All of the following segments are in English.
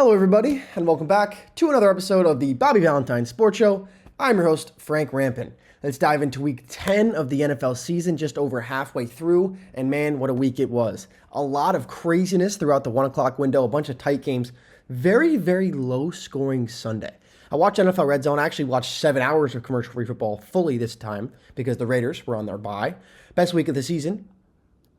Hello, everybody, and welcome back to another episode of the Bobby Valentine Sports Show. I'm your host, Frank Rampin. Let's dive into week 10 of the NFL season, just over halfway through, and man, what a week it was. A lot of craziness throughout the 1 o'clock window, a bunch of tight games, very, very low-scoring Sunday. I watched NFL Red Zone. I actually watched 7 hours of commercial-free football fully this time because the Raiders were on their bye. Best week of the season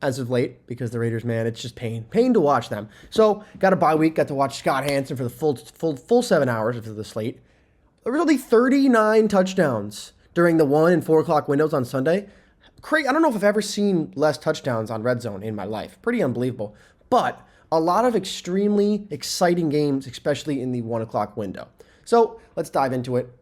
as of late, because the Raiders, man, it's just pain to watch them. So, got a bye week, got to watch Scott Hanson for the full 7 hours of the slate. There was only 39 touchdowns during the 1 and 4 o'clock windows on Sunday. I don't know if I've ever seen less touchdowns on Red Zone in my life. Pretty unbelievable. But a lot of extremely exciting games, especially in the 1 o'clock window. So, let's dive into it.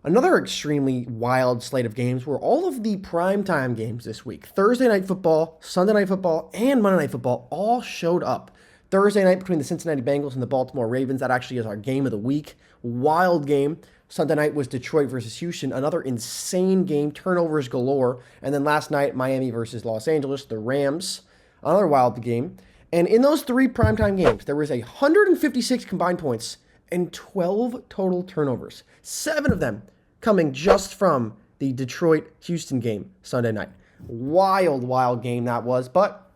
Another extremely wild slate of games were all of the primetime games this week. Thursday Night Football, Sunday Night Football, and Monday Night Football all showed up. Thursday night between the Cincinnati Bengals and the Baltimore Ravens, that actually is our game of the week. Wild game. Sunday night was Detroit versus Houston, another insane game, turnovers galore. And then last night, Miami versus Los Angeles, the Rams, another wild game. And in those three primetime games, there was 156 combined points and 12 total turnovers. 7 of them coming just from the Detroit-Houston game Sunday night. Wild game that was, but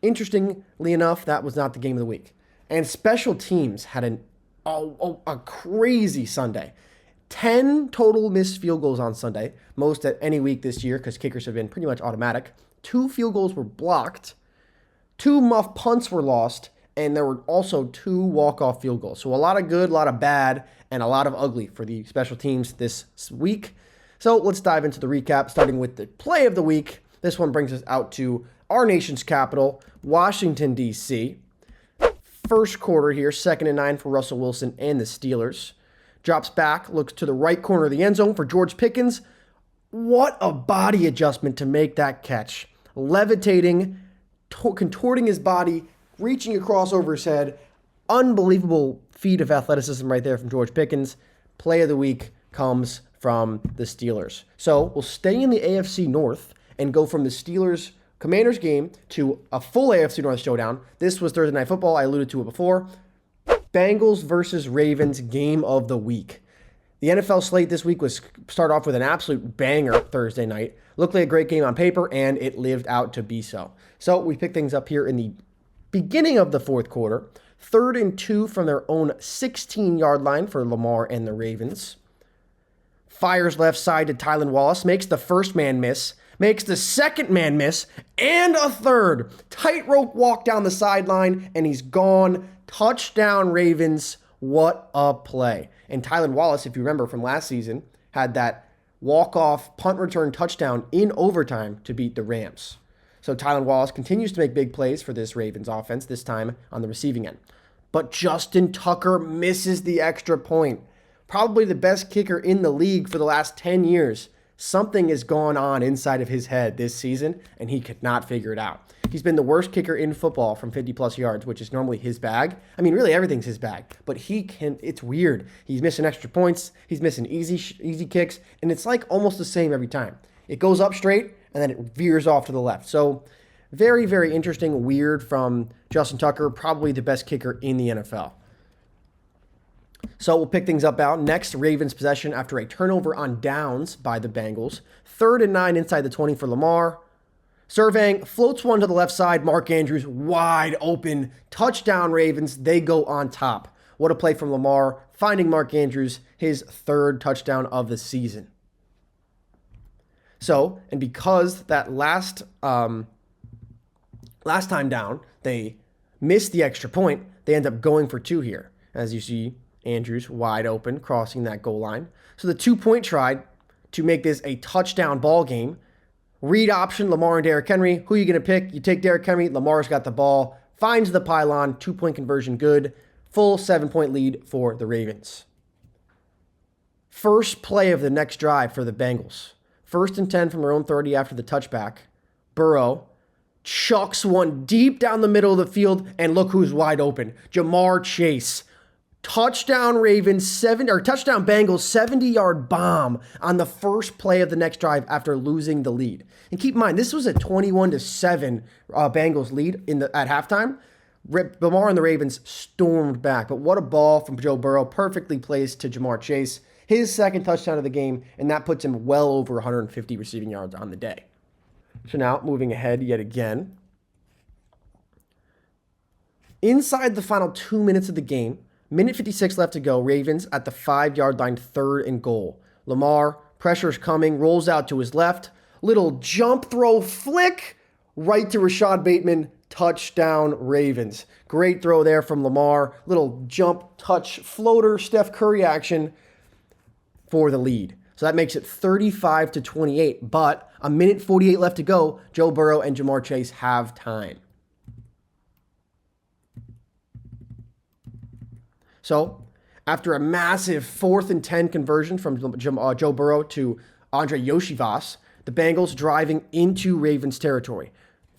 interestingly enough, that was not the game of the week. And special teams had a crazy Sunday. 10 total missed field goals on Sunday, most at any week this year because kickers have been pretty much automatic. 2 field goals were blocked, 2 muff punts were lost, and there were also 2 walk-off field goals. So a lot of good, a lot of bad, and a lot of ugly for the special teams this week. So let's dive into the recap, starting with the play of the week. This one brings us out to our nation's capital, Washington, D.C. First quarter here, 2nd and 9 for Russell Wilson and the Steelers. Drops back, looks to the right corner of the end zone for George Pickens. What a body adjustment to make that catch. Levitating, contorting his body, reaching across over his head. Unbelievable feat of athleticism right there from George Pickens. Play of the week comes from the Steelers. So we'll stay in the AFC North and go from the Steelers Commanders game to a full AFC North showdown. This was Thursday Night Football. I alluded to it before. Bengals versus Ravens game of the week. The NFL slate this week was start off with an absolute banger Thursday night. Looked like a great game on paper, and it lived out to be so. So we pick things up here in the beginning of the fourth quarter. 3rd and 2 from their own 16-yard line for Lamar and the Ravens. Fires left side to Tylan Wallace. Makes the first man miss. Makes the second man miss. And a third. Tightrope walk down the sideline, and he's gone. Touchdown Ravens. What a play. And Tylan Wallace, if you remember from last season, had that walk-off punt return touchdown in overtime to beat the Rams. So Tylan Wallace continues to make big plays for this Ravens offense, this time on the receiving end. But Justin Tucker misses the extra point. Probably the best kicker in the league for the last 10 years. Something has gone on inside of his head this season, and he could not figure it out. He's been the worst kicker in football from 50-plus yards, which is normally his bag. I mean, really everything's his bag, but it's weird. He's missing extra points. He's missing easy kicks, and it's like almost the same every time. It goes up straight, and then it veers off to the left. So very, very interesting, weird from Justin Tucker, probably the best kicker in the NFL. So we'll pick things up out. Next, Ravens possession after a turnover on downs by the Bengals. 3rd and 9 inside the 20 for Lamar. Surveying, floats one to the left side. Mark Andrews wide open. Touchdown Ravens. They go on top. What a play from Lamar, finding Mark Andrews, his 3rd touchdown of the season. So, and because that last time down, they missed the extra point, they end up going for 2 here. As you see, Andrews wide open, crossing that goal line. So the 2-point try to make this a touchdown ball game. Read option, Lamar and Derrick Henry. Who are you going to pick? You take Derrick Henry. Lamar's got the ball. Finds the pylon. 2-point conversion good. Full 7-point lead for the Ravens. First play of the next drive for the Bengals. 1st and 10 from their own 30 after the touchback. Burrow chucks one deep down the middle of the field, and look who's wide open. Jamar Chase. Touchdown touchdown Bengals 70-yard bomb on the first play of the next drive after losing the lead. And keep in mind, this was a 21-7 Bengals lead at halftime. Lamar and the Ravens stormed back, but what a ball from Joe Burrow, perfectly placed to Jamar Chase. His second touchdown of the game, and that puts him well over 150 receiving yards on the day. So now, moving ahead yet again. Inside the final 2 minutes of the game, minute 56 left to go, Ravens at the 5-yard line, 3rd and goal. Lamar, pressure's coming, rolls out to his left, little jump throw flick, right to Rashad Bateman, touchdown Ravens. Great throw there from Lamar, little jump touch floater, Steph Curry action for the lead. So that makes it 35-28, but a minute 48 left to go, Joe Burrow and Jamar Chase have time. So, after a massive 4th and 10 conversion from Joe Burrow to Andre Yoshivas, the Bengals driving into Ravens territory.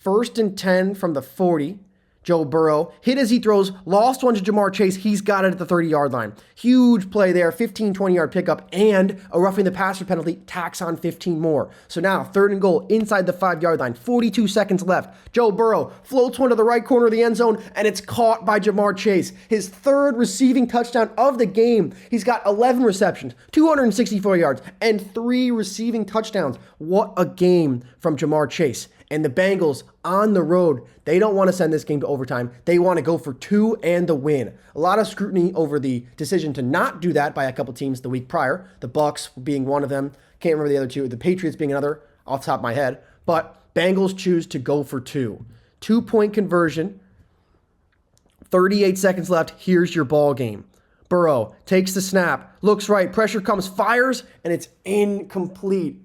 1st and 10 from the 40. Joe Burrow hit as he throws, lost one to Jamar Chase. He's got it at the 30-yard line. Huge play there, 15, 20-yard pickup, and a roughing the passer penalty tacks on 15 more. So now 3rd and goal inside the 5-yard line, 42 seconds left. Joe Burrow floats one to the right corner of the end zone, and it's caught by Jamar Chase. His 3rd receiving touchdown of the game. He's got 11 receptions, 264 yards, and 3 receiving touchdowns. What a game from Jamar Chase. And the Bengals on the road, they don't want to send this game to overtime. They want to go for 2 and the win. A lot of scrutiny over the decision to not do that by a couple teams the week prior. The Bucs being one of them. Can't remember the other two. The Patriots being another off the top of my head. But Bengals choose to go for 2. 2-point conversion. 38 seconds left. Here's your ball game. Burrow takes the snap, looks right, pressure comes, fires, and it's incomplete.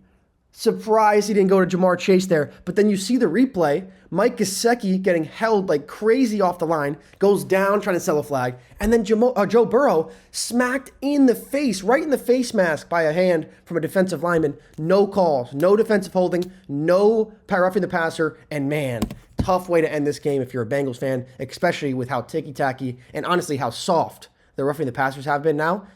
Surprised he didn't go to Jamar Chase there. But then you see the replay. Mike Gesicki getting held like crazy off the line. Goes down trying to sell a flag. And then Joe Burrow smacked in the face, right in the face mask by a hand from a defensive lineman. No calls, no defensive holding, no roughing the passer. And man, tough way to end this game if you're a Bengals fan, especially with how ticky-tacky and honestly how soft the roughing the passers have been now.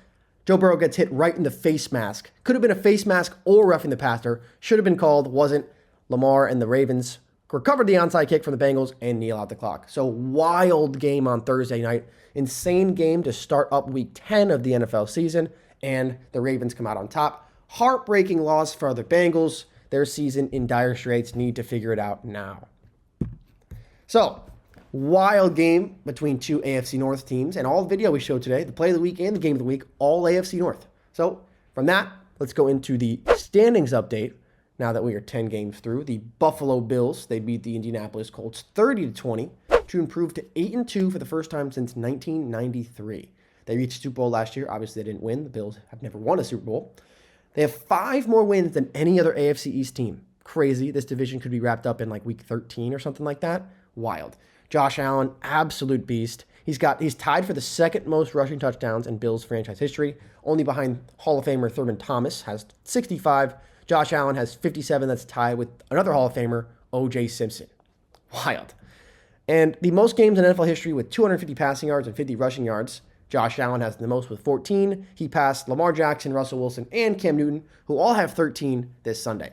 Joe Burrow gets hit right in the face mask. Could have been a face mask or roughing the passer. Should have been called, wasn't. Lamar and the Ravens recovered the onside kick from the Bengals and kneel out the clock. So wild game on Thursday night. Insane game to start up week 10 of the NFL season. And the Ravens come out on top. Heartbreaking loss for the Bengals. Their season in dire straits, need to figure it out now. So, wild game between 2 AFC North teams, and all the video we showed today, the play of the week and the game of the week, all AFC North. So from that, let's go into the standings update. Now that we are 10 games through, the Buffalo Bills, they beat the Indianapolis Colts 30-20 to improve to 8-2 for the first time since 1993. They reached Super Bowl last year. Obviously, they didn't win. The Bills have never won a Super Bowl. They have 5 more wins than any other AFC East team. Crazy. This division could be wrapped up in like week 13 or something like that. Wild. Josh Allen, absolute beast. He's tied for the 2nd most rushing touchdowns in Bills franchise history, only behind Hall of Famer Thurman Thomas, has 65. Josh Allen has 57. That's tied with another Hall of Famer, O.J. Simpson. Wild. And the most games in NFL history with 250 passing yards and 50 rushing yards. Josh Allen has the most with 14. He passed Lamar Jackson, Russell Wilson, and Cam Newton, who all have 13 this Sunday.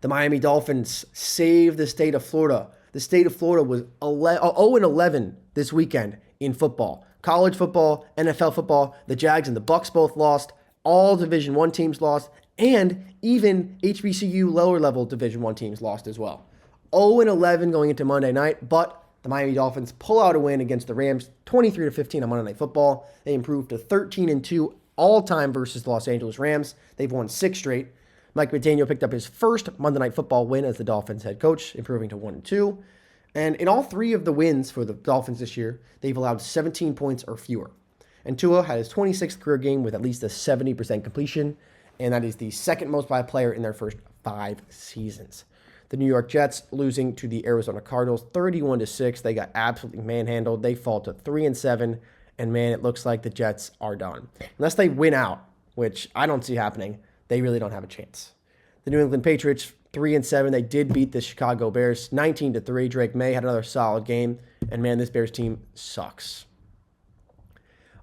The Miami Dolphins saved the state of Florida. The state of Florida was 0-11 this weekend in football. College football, NFL football, the Jags and the Bucs both lost. All Division I teams lost, and even HBCU lower level Division I teams lost as well. 0-11 going into Monday night, but the Miami Dolphins pull out a win against the Rams 23-15 on Monday Night Football. They improved to 13-2 all-time versus the Los Angeles Rams. They've won 6 straight. Mike McDaniel picked up his first Monday Night Football win as the Dolphins head coach, improving to 1-2. And in all 3 of the wins for the Dolphins this year, they've allowed 17 points or fewer. And Tua had his 26th career game with at least a 70% completion, and that is the 2nd most by a player in their first 5 seasons. The New York Jets losing to the Arizona Cardinals 31-6. They got absolutely manhandled. They fall to 3-7, and man, it looks like the Jets are done. Unless they win out, which I don't see happening, they really don't have a chance. The New England Patriots 3-7. They did beat the Chicago Bears 19-3. Drake May had another solid game, and man, this Bears team sucks.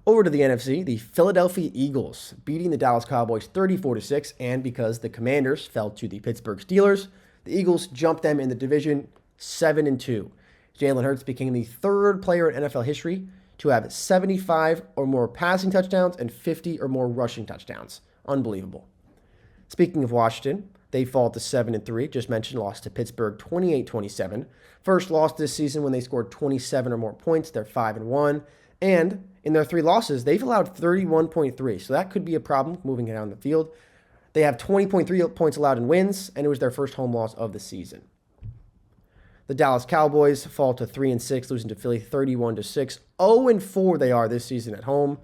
Over to the NFC, the Philadelphia Eagles beating the Dallas Cowboys 34-6, and because the Commanders fell to the Pittsburgh Steelers, the Eagles jumped them in the division 7-2. Jalen Hurts became the third player in NFL history to have 75 or more passing touchdowns and 50 or more rushing touchdowns. Unbelievable. Speaking of Washington, they fall to 7-3. Just mentioned, lost to Pittsburgh 28-27. First loss this season when they scored 27 or more points. They're 5-1. And in their 3 losses, they've allowed 31.3. So that could be a problem moving down the field. They have 20.3 points allowed in wins, and it was their first home loss of the season. The Dallas Cowboys fall to 3-6, losing to Philly 31-6. 0-4 they are this season at home.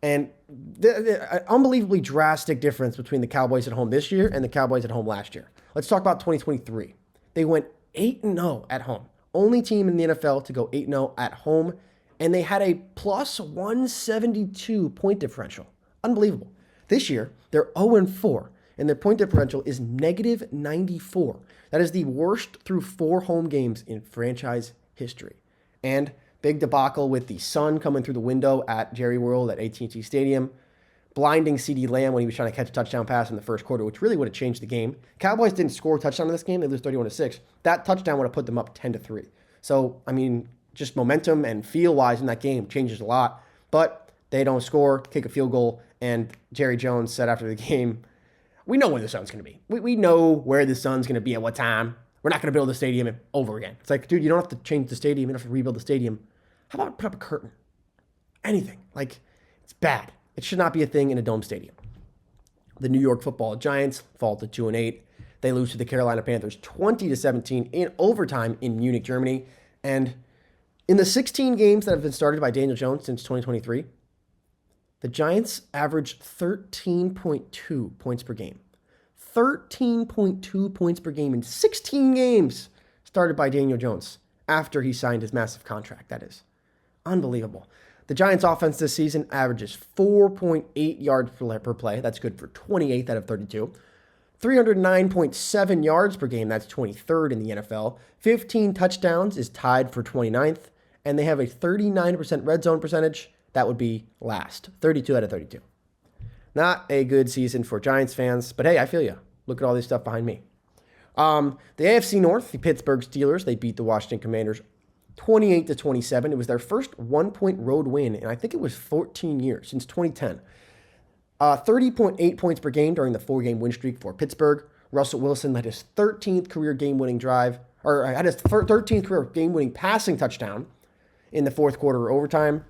And the unbelievably drastic difference between the Cowboys at home this year and the Cowboys at home last year. Let's talk about 2023. They went 8-0 at home. Only team in the NFL to go 8-0 at home. And they had a plus 172 point differential. Unbelievable. This year, they're 0-4, and their point differential is negative 94. That is the worst through 4 home games in franchise history. And big debacle with the sun coming through the window at Jerry World at AT&T Stadium, blinding CeeDee Lamb when he was trying to catch a touchdown pass in the first quarter, which really would have changed the game. Cowboys didn't score a touchdown in this game. They lose 31-6. That touchdown would have put them up 10-3. So, I mean, just momentum and feel-wise in that game changes a lot. But they don't score, kick a field goal, and Jerry Jones said after the game, we know where the sun's going to be. We know where the sun's going to be at what time. We're not going to build the stadium over again. It's like, dude, you don't have to change the stadium. You don't have to rebuild the stadium. How about put up a curtain? Anything. Like, it's bad. It should not be a thing in a dome stadium. The New York Football Giants fall to 2-8. They lose to the Carolina Panthers 20-17 in overtime in Munich, Germany. And in the 16 games that have been started by Daniel Jones since 2023, the Giants averaged 13.2 points per game. 13.2 points per game in 16 games started by Daniel Jones after he signed his massive contract, that is. Unbelievable. The Giants' offense this season averages 4.8 yards per play. That's good for 28th out of 32. 309.7 yards per game. That's 23rd in the NFL. 15 touchdowns is tied for 29th. And they have a 39% red zone percentage. That would be last. 32 out of 32. Not a good season for Giants fans, but hey, I feel you. Look at all this stuff behind me. The AFC North, the Pittsburgh Steelers, they beat the Washington Commanders 28-27. It was their first 1-point road win, and I think it was 14 years, since 2010. 30.8 points per game during the 4-game win streak for Pittsburgh. Russell Wilson had his 13th career game-winning drive, or had his 13th career game-winning passing touchdown in the fourth quarter or overtime.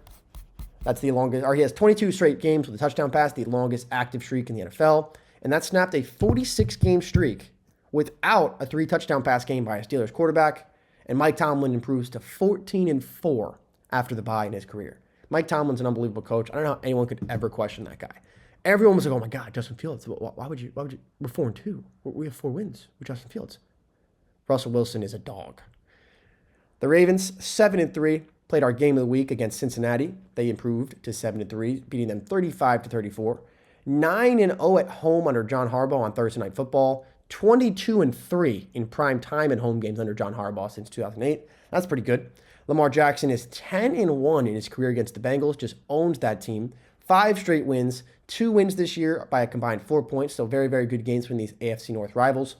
That's the longest, or he has 22 straight games with a touchdown pass, the longest active streak in the NFL. And that snapped a 46-game streak without a 3-touchdown pass game by a Steelers quarterback. And Mike Tomlin improves to 14-4 after the bye in his career. Mike Tomlin's an unbelievable coach. I don't know how anyone could ever question that guy. Everyone was like, oh my God, Justin Fields. Why would you, we're 4-2. We have 4 wins with Justin Fields. Russell Wilson is a dog. The Ravens, 7-3. Played our game of the week against Cincinnati. They improved to 7-3, beating them 35-34. 9-0 at home under John Harbaugh on Thursday Night Football. 22-3 in prime time and home games under John Harbaugh since 2008. That's pretty good. Lamar Jackson is 10-1 in his career against the Bengals. Just owns that team. 5 straight wins. 2 wins this year by a combined 4 points. So very, very good games from these AFC North rivals.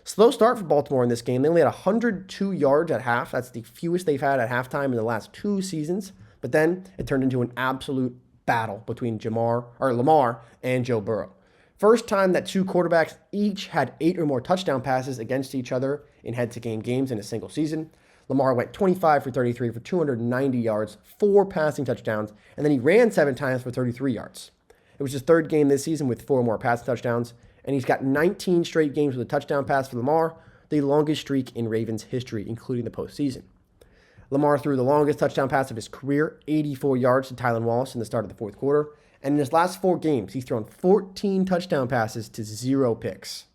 Slow start for Baltimore in this game. They only had 102 yards at half. That's the fewest they've had at halftime in the last 2 seasons. But then it turned into an absolute battle between Lamar and Joe Burrow. First time that 2 quarterbacks each had 8 or more touchdown passes against each other in head-to-game games in a single season. Lamar went 25 for 33 for 290 yards, 4 passing touchdowns, and then he ran 7 times for 33 yards. It was his 3rd game this season with 4 more passing touchdowns. And he's got 19 straight games with a touchdown pass for Lamar, the longest streak in Ravens history, including the postseason. Lamar threw the longest touchdown pass of his career, 84 yards to Tylan Wallace in the start of the fourth quarter. And in his last 4 games, he's thrown 14 touchdown passes to 0 picks.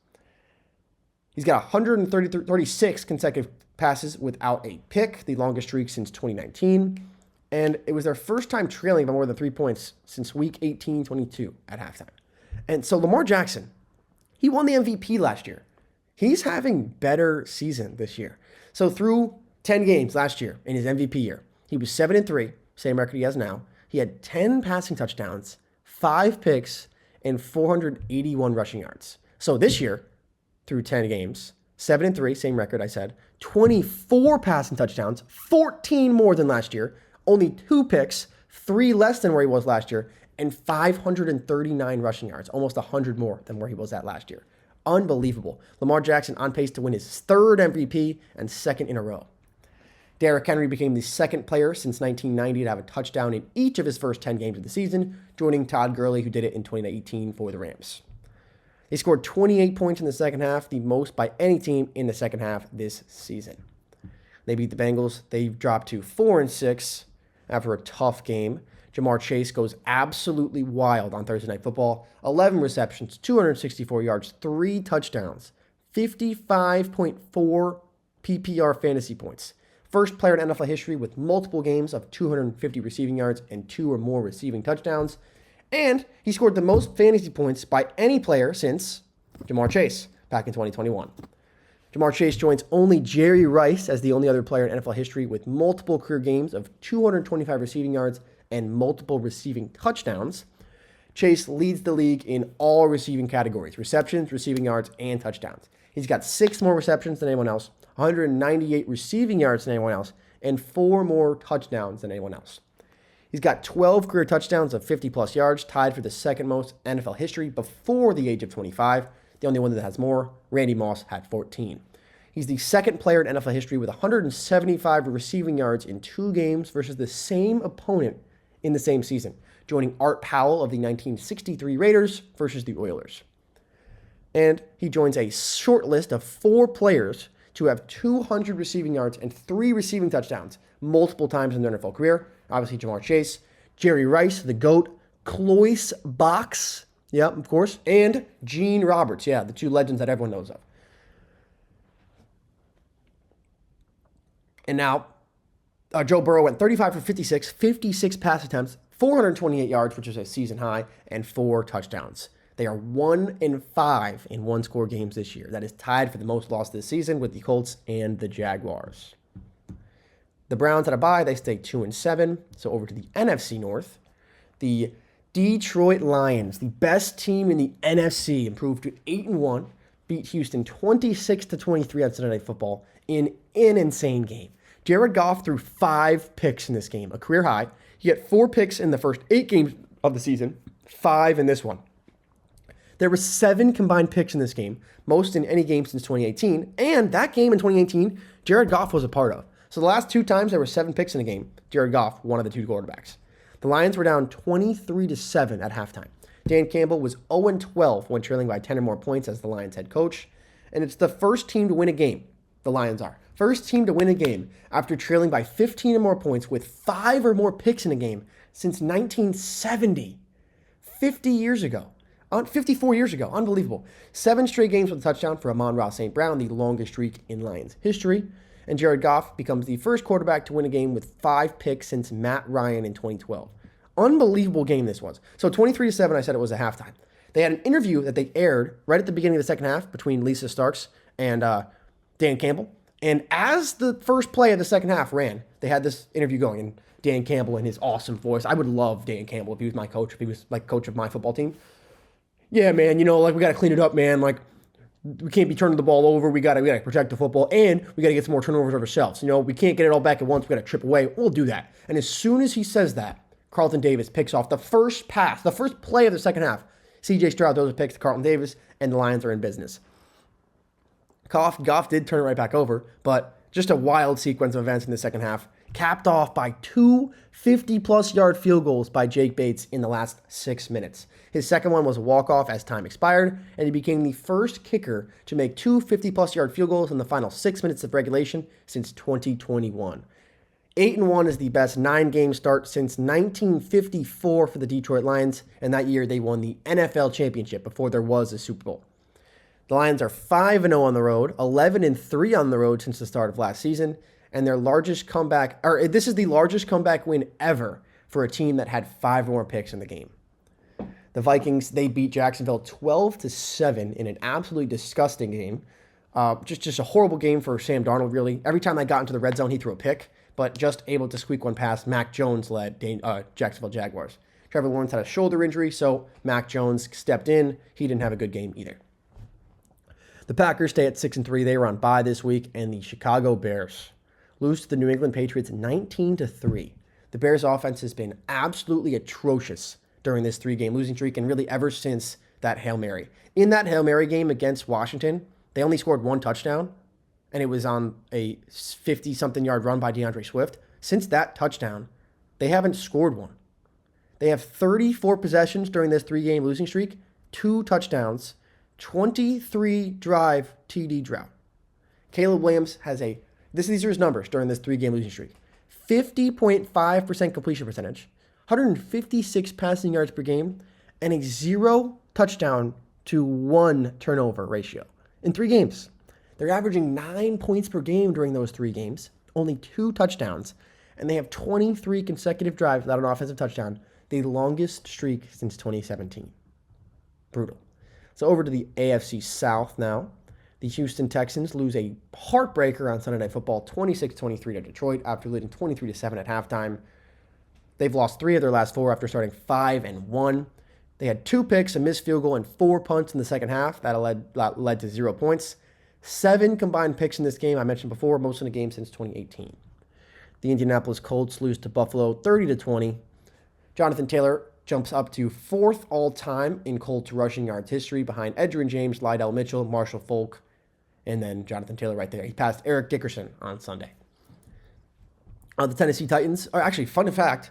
He's got 136 consecutive passes without a pick, the longest streak since 2019. And it was their first time trailing by more than 3 points since week 18-22 at halftime. And so Lamar Jackson, he won the MVP last year. He's having better season this year. So through 10 games last year in his MVP year, he was 7-3, same record he has now. He had 10 passing touchdowns, 5 picks, and 481 rushing yards. So this year, through 10 games, 7-3, same record I said. 24 passing touchdowns, 14 more than last year. Only 2 picks, 3 less than where he was last year, and 539 rushing yards, almost 100 more than where he was at last year. Unbelievable. Lamar Jackson on pace to win his 3rd MVP and 2nd in a row. Derrick Henry became the 2nd player since 1990 to have a touchdown in each of his first 10 games of the season, joining Todd Gurley, who did it in 2018 for the Rams. They scored 28 points in the second half, the most by any team in the second half this season. They beat the Bengals. They dropped to 4-6 after a tough game. Jamar Chase goes absolutely wild on Thursday Night Football. 11 receptions, 264 yards, 3 touchdowns, 55.4 PPR fantasy points. First player in NFL history with multiple games of 250 receiving yards and 2 or more receiving touchdowns. And he scored the most fantasy points by any player since Jamar Chase back in 2021. Jamar Chase joins only Jerry Rice as the only other player in NFL history with multiple career games of 225 receiving yards and multiple receiving touchdowns. Chase leads the league in all receiving categories: receptions, receiving yards, and touchdowns. He's got 6 more receptions than anyone else, 198 receiving yards than anyone else, and 4 more touchdowns than anyone else. He's got 12 career touchdowns of 50-plus yards, tied for the 2nd most NFL history before the age of 25. The only one that has more, Randy Moss, had 14. He's the 2nd player in NFL history with 175 receiving yards in 2 games versus the same opponent in the same season, joining Art Powell of the 1963 Raiders versus the Oilers. And he joins a short list of 4 players to have 200 receiving yards and 3 receiving touchdowns multiple times in their NFL career. Obviously, Jamar Chase, Jerry Rice, the GOAT, Cloyce Box, yeah, of course, and Gene Roberts, yeah, the 2 legends that everyone knows of. And now, Joe Burrow went 35 for 56 pass attempts, 428 yards, which is a season high, and 4 touchdowns. They are 1-5 in one-score games this year. That is tied for the most loss this season with the Colts and the Jaguars. The Browns had a bye. They stay 2-7. So over to the NFC North. The Detroit Lions, the best team in the NFC, improved to 8-1, beat Houston 26-23 on Sunday Night Football in an insane game. Jared Goff threw 5 picks in this game, a career high. He had 4 picks in the first 8 games of the season, 5 in this one. There were 7 combined picks in this game, most in any game since 2018, and that game in 2018, Jared Goff was a part of. So the last 2 times there were 7 picks in a game, Jared Goff, one of the 2 quarterbacks. The Lions were down 23-7 at halftime. Dan Campbell was 0-12 when trailing by 10 or more points as the Lions head coach, and it's the first team to win a game, the Lions are. First team to win a game after trailing by 15 or more points with 5 or more picks in a game since 1970, 50 years ago. 54 years ago. Unbelievable. 7 straight games with a touchdown for Amon-Ra St. Brown, the longest streak in Lions history. And Jared Goff becomes the first quarterback to win a game with 5 picks since Matt Ryan in 2012. Unbelievable game this was. So 23-7, I said it was a halftime. They had an interview that they aired right at the beginning of the second half between Lisa Starks and Dan Campbell. And as the first play of the second half ran, they had this interview going. And Dan Campbell in his awesome voice. I would love Dan Campbell if he was my coach, if he was like coach of my football team. Yeah, man, we got to clean it up, man. We can't be turning the ball over. We got to protect the football, and we got to get some more turnovers ourselves. We can't get it all back at once. We got to trip away. We'll do that. And as soon as he says that, Carlton Davis picks off the first pass, the first play of the second half. C.J. Stroud throws a pick to Carlton Davis, and the Lions are in business. Goff did turn it right back over, but just a wild sequence of events in the second half, capped off by 2 50-plus yard field goals by Jake Bates in the last 6 minutes. His second one was a walk-off as time expired, and he became the first kicker to make 2 50-plus yard field goals in the final 6 minutes of regulation since 2021. 8-1 is the best 9-game start since 1954 for the Detroit Lions, and that year they won the NFL championship before there was a Super Bowl. The Lions are 5-0 on the road, 11-3 on the road since the start of last season, and this is the largest comeback win ever for a team that had 5 more picks in the game. The Vikings, they beat Jacksonville 12-7 in an absolutely disgusting game. Just a horrible game for Sam Darnold, really. Every time they got into the red zone, he threw a pick, but just able to squeak one past Mac Jones-led Jacksonville Jaguars. Trevor Lawrence had a shoulder injury, so Mac Jones stepped in. He didn't have a good game either. The Packers stay at 6-3. They were on bye this week, and the Chicago Bears lose to the New England Patriots 19-3. The Bears' offense has been absolutely atrocious during this 3-game losing streak, and really ever since that Hail Mary. In that Hail Mary game against Washington, they only scored 1 touchdown, and it was on a 50-something yard run by DeAndre Swift. Since that touchdown, they haven't scored one. They have 34 possessions during this 3-game losing streak, 2 touchdowns, 23 drive TD drought. Caleb Williams has these are his numbers during this 3-game losing streak. 50.5% completion percentage, 156 passing yards per game, and a 0 touchdown to 1 turnover ratio in 3 games. They're averaging 9 points per game during those 3 games, only 2 touchdowns, and they have 23 consecutive drives without an offensive touchdown, the longest streak since 2017. Brutal. So over to the AFC South now. The Houston Texans lose a heartbreaker on Sunday Night Football, 26-23 to Detroit after leading 23-7 at halftime. They've lost 3 of their last 4 after starting 5-1. They had 2 picks, a missed field goal, and 4 punts in the second half. That led to 0 points. 7 combined picks in this game. I mentioned before, most in a game since 2018. The Indianapolis Colts lose to Buffalo 30-20. Jonathan Taylor jumps up to 4th all-time in Colts rushing yards history behind Edgerrin James, Lydell Mitchell, Marshall Faulk, and then Jonathan Taylor right there. He passed Eric Dickerson on Sunday. The Tennessee Titans, or actually, fun fact,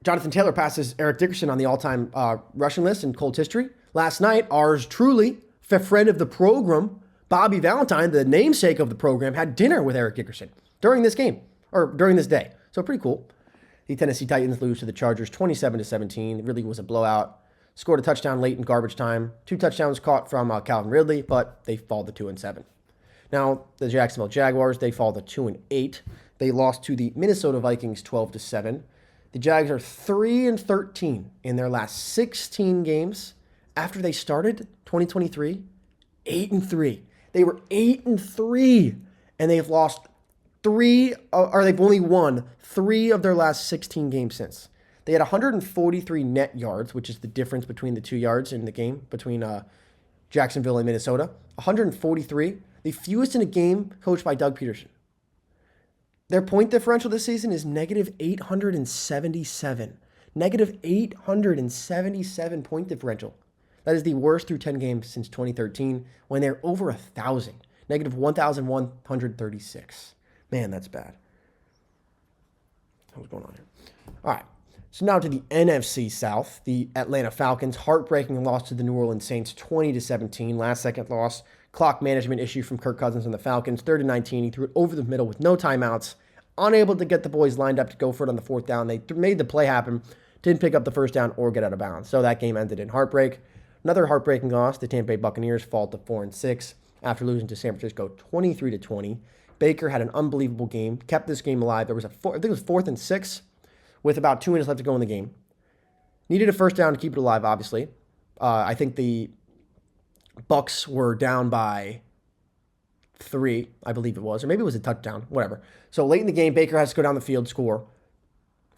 Jonathan Taylor passes Eric Dickerson on the all-time rushing list in Colts history. Last night, ours truly, friend of the program, Bobby Valentine, the namesake of the program, had dinner with Eric Dickerson during this game, or during this day. So pretty cool. The Tennessee Titans lose to the Chargers 27-17. It really was a blowout. Scored a touchdown late in garbage time. 2 touchdowns caught from Calvin Ridley, but they fall to 2-7. Now, the Jacksonville Jaguars, they fall to 2-8. They lost to the Minnesota Vikings 12-7. The Jags are 3-13 in their last 16 games after they started 2023 8-3. They were 8-3, and they've lost 3, or they've only won 3 of their last 16 games since. They had 143 net yards, which is the difference between the 2 yards in the game between Jacksonville and Minnesota. 143, the fewest in a game coached by Doug Peterson. Their point differential this season is negative 877. Negative 877 point differential. That is the worst through 10 games since 2013 when they're over 1,000. Negative 1,136. Man, that's bad. What's going on here? All right. So now to the NFC South. The Atlanta Falcons, heartbreaking loss to the New Orleans Saints, 20-17. Last second loss. Clock management issue from Kirk Cousins and the Falcons, 3rd and 19. He threw it over the middle with no timeouts. Unable to get the boys lined up to go for it on the 4th down. They made the play happen. Didn't pick up the 1st down or get out of bounds. So that game ended in heartbreak. Another heartbreaking loss. The Tampa Bay Buccaneers fall to 4-6 after losing to San Francisco 23-20. Baker had an unbelievable game, kept this game alive. There was I think it was 4th and 6 with about 2 minutes left to go in the game. Needed a 1st down to keep it alive, obviously. I think the Bucs were down by 3, I believe it was, or maybe it was a touchdown, whatever. So late in the game, Baker has to go down the field, score.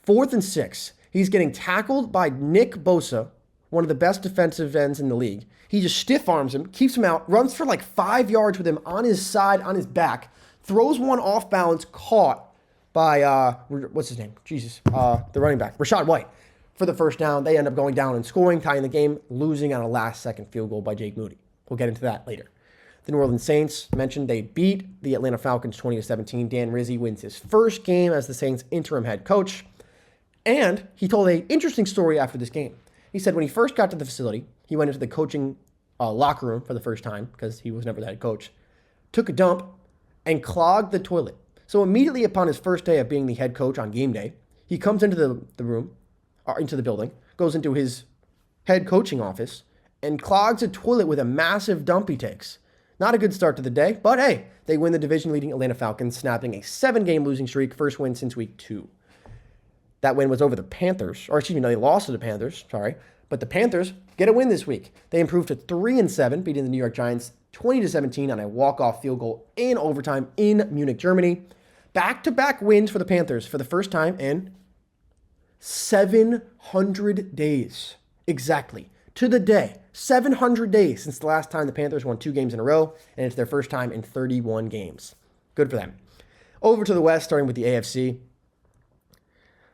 4th and 6. He's getting tackled by Nick Bosa, one of the best defensive ends in the league. He just stiff arms him, keeps him out, runs for like 5 yards with him on his side, on his back, throws one off balance, caught by, what's his name? Jesus, the running back, Rachaad White, for the 1st down. They end up going down and scoring, tying the game, losing on a last-second field goal by Jake Moody. We'll get into that later. The New Orleans Saints, mentioned they beat the Atlanta Falcons 20-17. Dan Rizzi wins his 1st game as the Saints' interim head coach. And he told an interesting story after this game. He said when he first got to the facility, he went into the coaching locker room for the first time because he was never the head coach, took a dump, and clogged the toilet. So immediately upon his first day of being the head coach on game day, he comes into the room, or into the building, goes into his head coaching office, and clogs a toilet with a massive dump he takes. Not a good start to the day, but hey, they win the division-leading Atlanta Falcons, snapping a 7-game losing streak, first win since week 2. That win was over the Panthers, or excuse me, no, they lost to the Panthers, sorry. But the Panthers get a win this week. They improved to 3-7, beating the New York Giants 20-17 on a walk-off field goal in overtime in Munich, Germany. Back-to-back wins for the Panthers for the first time in 700 days. Exactly. To the day. 700 days since the last time the Panthers won 2 games in a row, and it's their first time in 31 games. Good for them. Over to the West, starting with the AFC.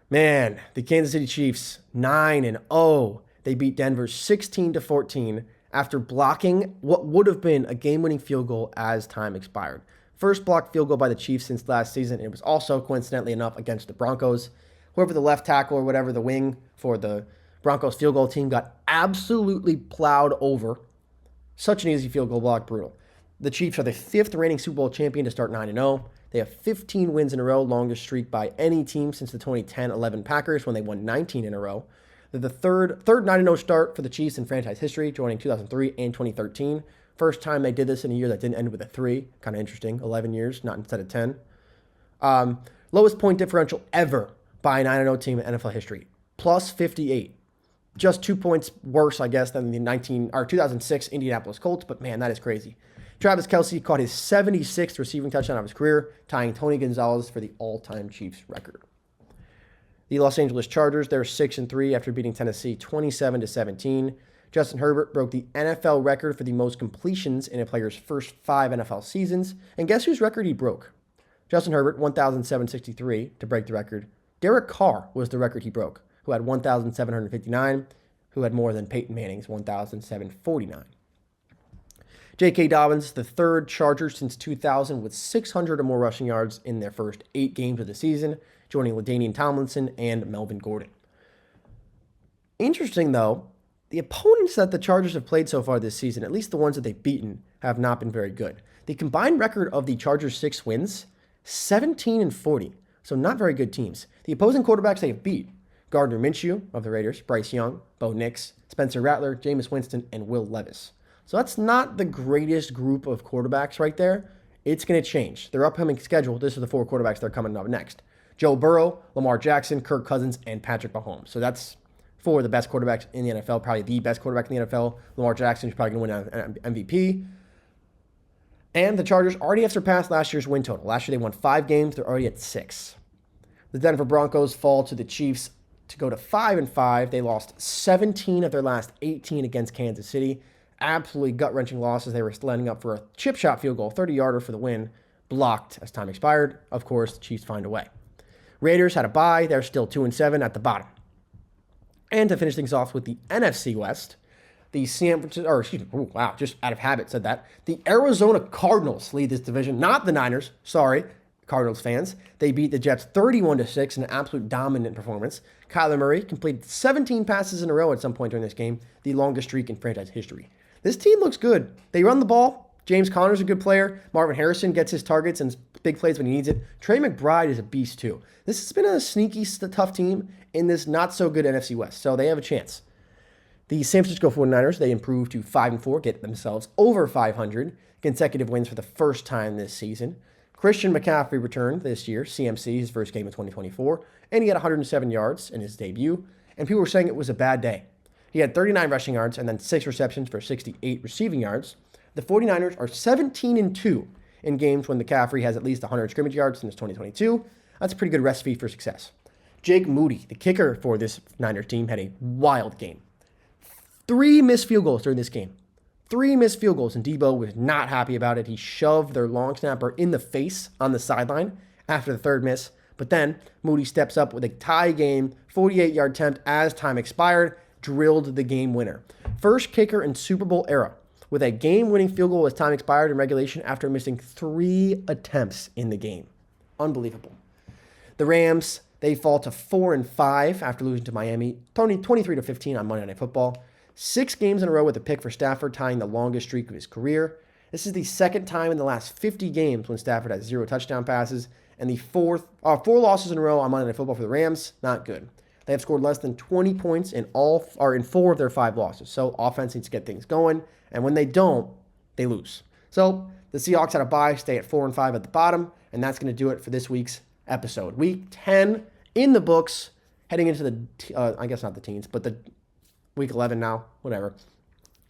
Man, the Kansas City Chiefs, 9-0. They beat Denver 16-14 after blocking what would have been a game-winning field goal as time expired. First blocked field goal by the Chiefs since last season. It was also, coincidentally enough, against the Broncos. Whoever the left tackle or whatever, the wing for the Broncos field goal team, got absolutely plowed over. Such an easy field goal block, brutal. The Chiefs are the 5th reigning Super Bowl champion to start 9-0. They have 15 wins in a row, longest streak by any team since the 2010-11 Packers when they won 19 in a row. They're the third 9-0 start for the Chiefs in franchise history, joining 2003 and 2013. First time they did this in a year that didn't end with a 3. Kind of interesting. 11 years, not instead of 10. Lowest point differential ever by a 9-0 team in NFL history. Plus 58. Just 2 points worse, I guess, than the 2006 Indianapolis Colts, but man, that is crazy. Travis Kelce caught his 76th receiving touchdown of his career, tying Tony Gonzalez for the all-time Chiefs record. The Los Angeles Chargers, they're 6-3 after beating Tennessee 27-17. Justin Herbert broke the NFL record for the most completions in a player's first 5 NFL seasons. And guess whose record he broke? Justin Herbert, 1,763 to break the record. Derek Carr was the record he broke, who had 1,759, who had more than Peyton Manning's 1,749. J.K. Dobbins, the third Charger since 2000 with 600 or more rushing yards in their first 8 games of the season, joining LaDainian Tomlinson and Melvin Gordon. Interesting, though, the opponents that the Chargers have played so far this season, at least the ones that they've beaten, have not been very good. The combined record of the Chargers' 6 wins, 17-40, so not very good teams. The opposing quarterbacks they have beat, Gardner Minshew of the Raiders, Bryce Young, Bo Nix, Spencer Rattler, Jameis Winston, and Will Levis. So that's not the greatest group of quarterbacks right there. It's going to change. Their upcoming schedule, this is the 4 quarterbacks that are coming up next. Joe Burrow, Lamar Jackson, Kirk Cousins, and Patrick Mahomes. So that's 4 of the best quarterbacks in the NFL, probably the best quarterback in the NFL. Lamar Jackson is probably going to win an MVP. And the Chargers already have surpassed last year's win total. Last year they won 5 games. They're already at 6. The Denver Broncos fall to the Chiefs to go to 5-5. They lost 17 of their last 18 against Kansas City. Absolutely gut-wrenching losses. They were lining up for a chip shot field goal, 30-yarder for the win, blocked as time expired. Of course, the Chiefs find a way. Raiders had a bye. They're still 2-7 at the bottom. And to finish things off with the NFC West, the just out of habit said that. The Arizona Cardinals lead this division, not the Niners. Sorry, Cardinals fans. They beat the Jets 31-6 in an absolute dominant performance. Kyler Murray completed 17 passes in a row at some point during this game, the longest streak in franchise history. This team looks good. They run the ball. James Conner's a good player. Marvin Harrison gets his targets and big plays when he needs it. Trey McBride is a beast too. This has been a sneaky, tough team in this not-so-good NFC West, so they have a chance. The San Francisco 49ers, they improved to 5-4, get themselves over 500, consecutive wins for the first time this season. Christian McCaffrey returned this year, CMC, his first game in 2024, and he had 107 yards in his debut, and people were saying it was a bad day. He had 39 rushing yards and then 6 receptions for 68 receiving yards. The 49ers are 17-2 in games when McCaffrey has at least 100 scrimmage yards since 2022. That's a pretty good recipe for success. Jake Moody, the kicker for this Niners team, had a wild game. 3 missed field goals during this game. 3 missed field goals, and Debo was not happy about it. He shoved their long snapper in the face on the sideline after the 3rd miss. But then Moody steps up with a tie game, 48-yard attempt as time expired, drilled the game winner. First kicker in Super Bowl era with a game-winning field goal as time expired in regulation after missing 3 attempts in the game. Unbelievable. The Rams, they fall to 4-5 after losing to Miami 23-15 on Monday Night Football. 6 games in a row with a pick for Stafford, tying the longest streak of his career. This is the 2nd time in the last 50 games when Stafford has 0 touchdown passes, and the 4 losses in a row on Monday Night Football for the Rams. Not good. They have scored less than 20 points in 4 of their 5 losses. So offense needs to get things going, and when they don't, they lose. So the Seahawks had a bye, stay at 4-5 at the bottom, and that's going to do it for this week's episode. Week 10 in the books, heading into the, I guess not the teens, but the week 11 now, whatever.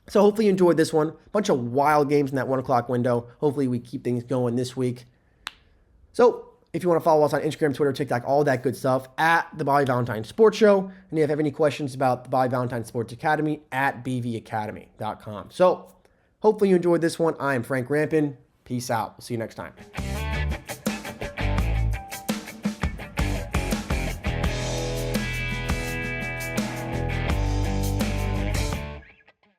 So hopefully you enjoyed this one. Bunch of wild games in that 1 o'clock window. Hopefully we keep things going this week. So If you want to follow us on Instagram, Twitter, TikTok, all that good stuff, at the Bobby Valentine Sports Show. And if you have any questions about the Bobby Valentine Sports Academy, at bvacademy.com. So hopefully you enjoyed this one. I am Frank Rampin. Peace out. We'll see you next time.